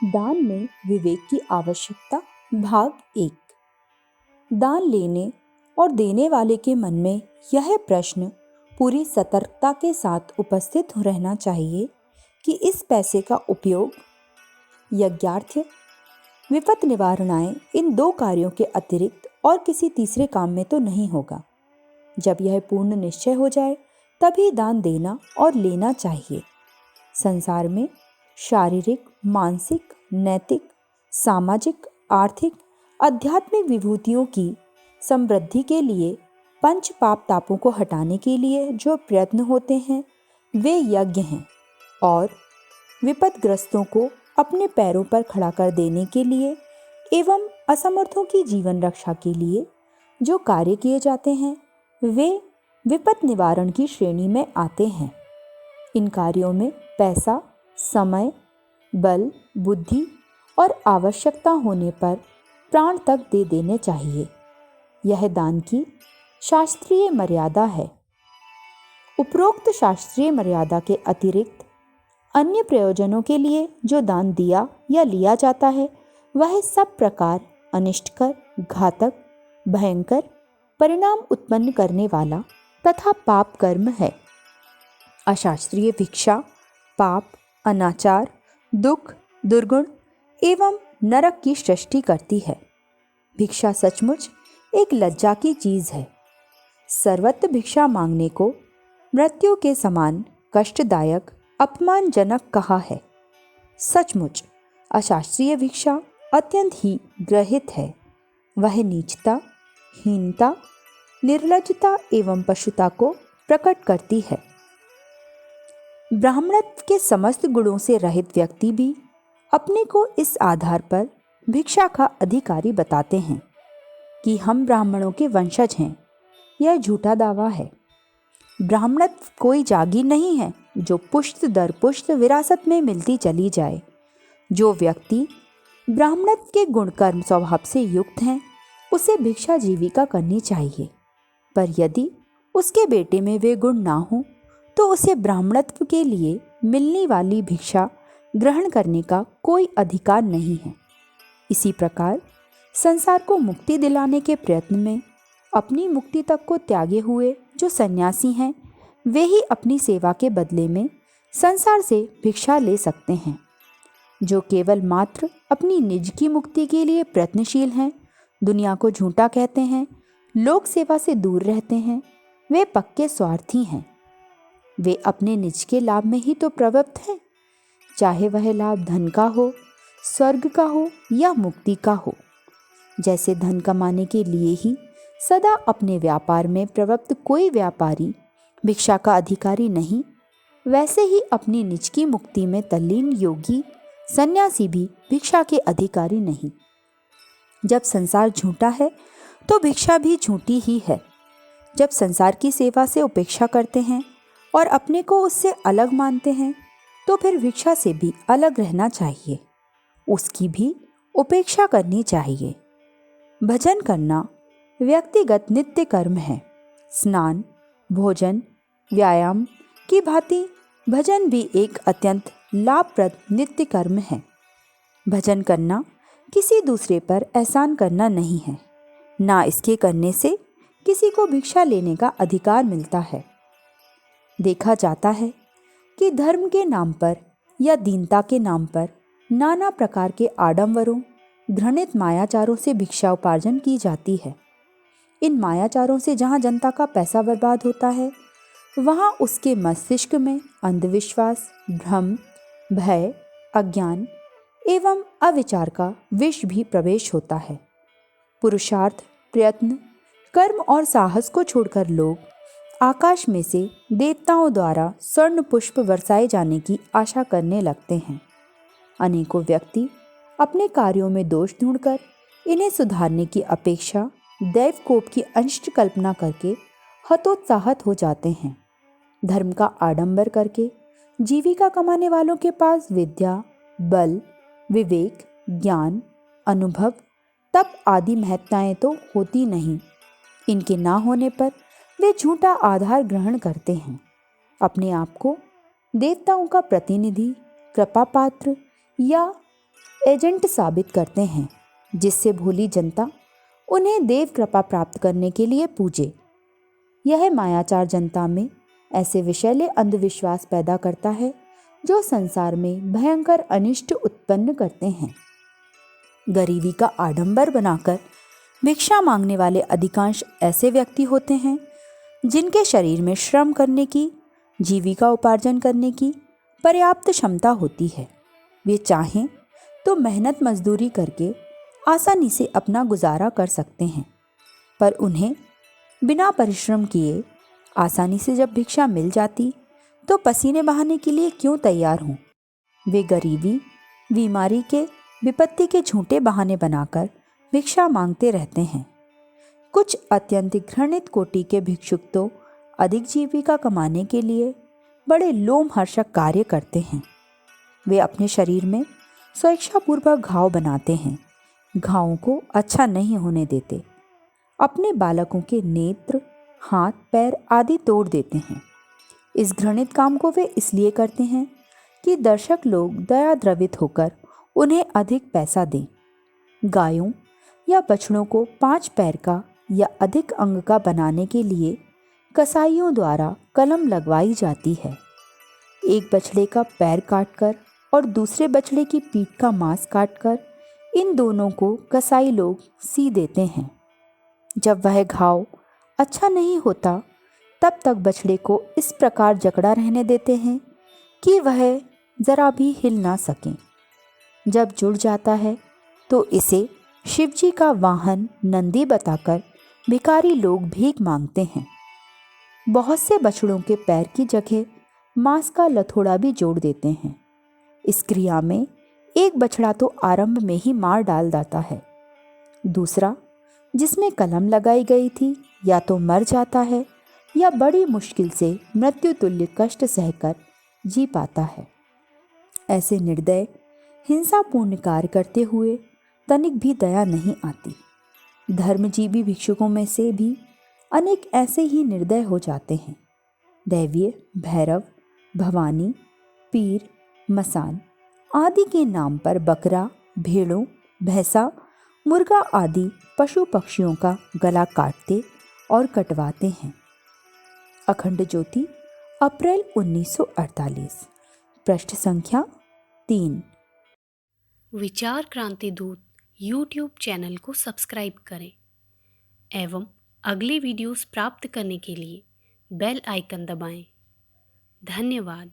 दान में विवेक की आवश्यकता भाग 1। दान लेने और देने वाले के मन में यह प्रश्न पूरी सतर्कता के साथ उपस्थित रहना चाहिए कि इस पैसे का उपयोग यज्ञार्थ, विपत् निवारणाय इन 2 कार्यों के अतिरिक्त और किसी तीसरे काम में तो नहीं होगा। जब यह पूर्ण निश्चय हो जाए तभी दान देना और लेना चाहिए। संसार में शारीरिक, मानसिक, नैतिक, सामाजिक, आर्थिक, आध्यात्मिक विभूतियों की समृद्धि के लिए, पंच पाप तापों को हटाने के लिए जो प्रयत्न होते हैं वे यज्ञ हैं, और विपदग्रस्तों को अपने पैरों पर खड़ा कर देने के लिए एवं असमर्थों की जीवन रक्षा के लिए जो कार्य किए जाते हैं वे विपत् निवारण की श्रेणी में आते हैं। इन कार्यों में पैसा, समय, बल, बुद्धि और आवश्यकता होने पर प्राण तक दे देने चाहिए। यह दान की शास्त्रीय मर्यादा है। उपरोक्त शास्त्रीय मर्यादा के अतिरिक्त अन्य प्रयोजनों के लिए जो दान दिया या लिया जाता है वह सब प्रकार अनिष्टकर, घातक, भयंकर परिणाम उत्पन्न करने वाला तथा पाप कर्म है। अशास्त्रीय भिक्षा पाप, अनाचार, दुख, दुर्गुण एवं नरक की सृष्टि करती है। भिक्षा सचमुच एक लज्जा की चीज है। सर्वत्र भिक्षा मांगने को मृत्यु के समान कष्टदायक, अपमानजनक कहा है। सचमुच अशास्त्रीय भिक्षा अत्यंत ही गृहित है। वह नीचता, हीनता, निर्लज्जता एवं पशुता को प्रकट करती है। ब्राह्मणत्व के समस्त गुणों से रहित व्यक्ति भी अपने को इस आधार पर भिक्षा का अधिकारी बताते हैं कि हम ब्राह्मणों के वंशज हैं। यह झूठा दावा है। ब्राह्मणत्व कोई जागीर नहीं है जो पुश्त दर पुश्त विरासत में मिलती चली जाए। जो व्यक्ति ब्राह्मणत्व के गुणकर्म स्वभाव से युक्त हैं उसे भिक्षा जीविका करनी चाहिए, पर यदि उसके बेटे में वे गुण ना हो तो उसे ब्राह्मणत्व के लिए मिलने वाली भिक्षा ग्रहण करने का कोई अधिकार नहीं है। इसी प्रकार संसार को मुक्ति दिलाने के प्रयत्न में अपनी मुक्ति तक को त्यागे हुए जो सन्यासी हैं वे ही अपनी सेवा के बदले में संसार से भिक्षा ले सकते हैं। जो केवल मात्र अपनी निज की मुक्ति के लिए प्रयत्नशील हैं, दुनिया को झूठा कहते हैं, लोक सेवा से दूर रहते हैं, वे पक्के स्वार्थी हैं। वे अपने निज के लाभ में ही तो प्रवृत्त हैं, चाहे वह लाभ धन का हो, स्वर्ग का हो या मुक्ति का हो। जैसे धन कमाने के लिए ही सदा अपने व्यापार में प्रवृत्त कोई व्यापारी भिक्षा का अधिकारी नहीं, वैसे ही अपनी निज की मुक्ति में तल्लीन योगी सन्यासी भी भिक्षा के अधिकारी नहीं। जब संसार झूठा है तो भिक्षा भी झूठी ही है। जब संसार की सेवा से उपेक्षा करते हैं और अपने को उससे अलग मानते हैं तो फिर भिक्षा से भी अलग रहना चाहिए, उसकी भी उपेक्षा करनी चाहिए। भजन करना व्यक्तिगत नित्य कर्म है। स्नान, भोजन, व्यायाम की भांति भजन भी एक अत्यंत लाभप्रद नित्य कर्म है। भजन करना किसी दूसरे पर एहसान करना नहीं है, ना इसके करने से किसी को भिक्षा लेने का अधिकार मिलता है। देखा जाता है कि धर्म के नाम पर या दीनता के नाम पर नाना प्रकार के आडंबरों, घृणित मायाचारों से भिक्षा उपार्जन की जाती है। इन मायाचारों से जहाँ जनता का पैसा बर्बाद होता है वहाँ उसके मस्तिष्क में अंधविश्वास, भ्रम, भय, अज्ञान एवं अविचार का विष भी प्रवेश होता है। पुरुषार्थ, प्रयत्न, कर्म और साहस को छोड़कर लोग आकाश में से देवताओं द्वारा स्वर्ण पुष्प बरसाए जाने की आशा करने लगते हैं। अनेकों व्यक्ति अपने कार्यों में दोष ढूंढकर इन्हें सुधारने की अपेक्षा दैव कोप की अंश कल्पना करके हतोत्साहित हो जाते हैं। धर्म का आडंबर करके जीविका कमाने वालों के पास विद्या, बल, विवेक, ज्ञान, अनुभव, तप आदि महत्ताएं तो होती नहीं। इनके ना होने पर वे झूठा आधार ग्रहण करते हैं। अपने आप को देवताओं का प्रतिनिधि, कृपा पात्र या एजेंट साबित करते हैं, जिससे भोली जनता उन्हें देव कृपा प्राप्त करने के लिए पूजे। यह मायाचार जनता में ऐसे विषैले अंधविश्वास पैदा करता है जो संसार में भयंकर अनिष्ट उत्पन्न करते हैं। गरीबी का आडंबर बनाकर भिक्षा मांगने वाले अधिकांश ऐसे व्यक्ति होते हैं जिनके शरीर में श्रम करने की, जीविका उपार्जन करने की पर्याप्त क्षमता होती है। वे चाहें तो मेहनत मजदूरी करके आसानी से अपना गुजारा कर सकते हैं, पर उन्हें बिना परिश्रम किए आसानी से जब भिक्षा मिल जाती तो पसीने बहाने के लिए क्यों तैयार हों। वे गरीबी, बीमारी के, विपत्ति के झूठे बहाने बनाकर भिक्षा मांगते रहते हैं। कुछ अत्यंत घृणित कोटि के भिक्षुक तो अधिक जीविका कमाने के लिए बड़े लोमहर्षक कार्य करते हैं। वे अपने शरीर में स्वेच्छापूर्वक घाव बनाते हैं, घावों को अच्छा नहीं होने देते। अपने बालकों के नेत्र, हाथ, पैर आदि तोड़ देते हैं। इस घृणित काम को वे इसलिए करते हैं कि दर्शक लोग दया द्रवित होकर उन्हें अधिक पैसा दें। गायों या बछड़ों को 5 पैर का या अधिक अंग का बनाने के लिए कसाईयों द्वारा कलम लगवाई जाती है। एक बछड़े का पैर काटकर और दूसरे बछड़े की पीठ का मांस काटकर इन दोनों को कसाई लोग सी देते हैं। जब वह घाव अच्छा नहीं होता तब तक बछड़े को इस प्रकार जकड़ा रहने देते हैं कि वह जरा भी हिल ना सके। जब जुड़ जाता है तो इसे शिवजी का वाहन नंदी बताकर भिखारी लोग भीख मांगते हैं। बहुत से बछड़ों के पैर की जगह मांस का लथोड़ा भी जोड़ देते हैं। इस क्रिया में एक बछड़ा तो आरंभ में ही मार डाल जाता है, दूसरा जिसमें कलम लगाई गई थी या तो मर जाता है या बड़ी मुश्किल से मृत्यु तुल्य कष्ट सहकर जी पाता है। ऐसे निर्दय, हिंसापूर्ण कार्य करते हुए तनिक भी दया नहीं आती। धर्मजीवी भिक्षुकों में से भी अनेक ऐसे ही निर्दय हो जाते हैं। दैवीय, भैरव, भवानी, पीर, मसान आदि के नाम पर बकरा, भेड़ों, भैंसा, मुर्गा आदि पशु पक्षियों का गला काटते और कटवाते हैं। अखंड ज्योति, अप्रैल 1948, पृष्ठ संख्या 3। विचार क्रांति दूत यूट्यूब चैनल को सब्सक्राइब करें एवं अगली वीडियोस प्राप्त करने के लिए बेल आइकन दबाएं। धन्यवाद।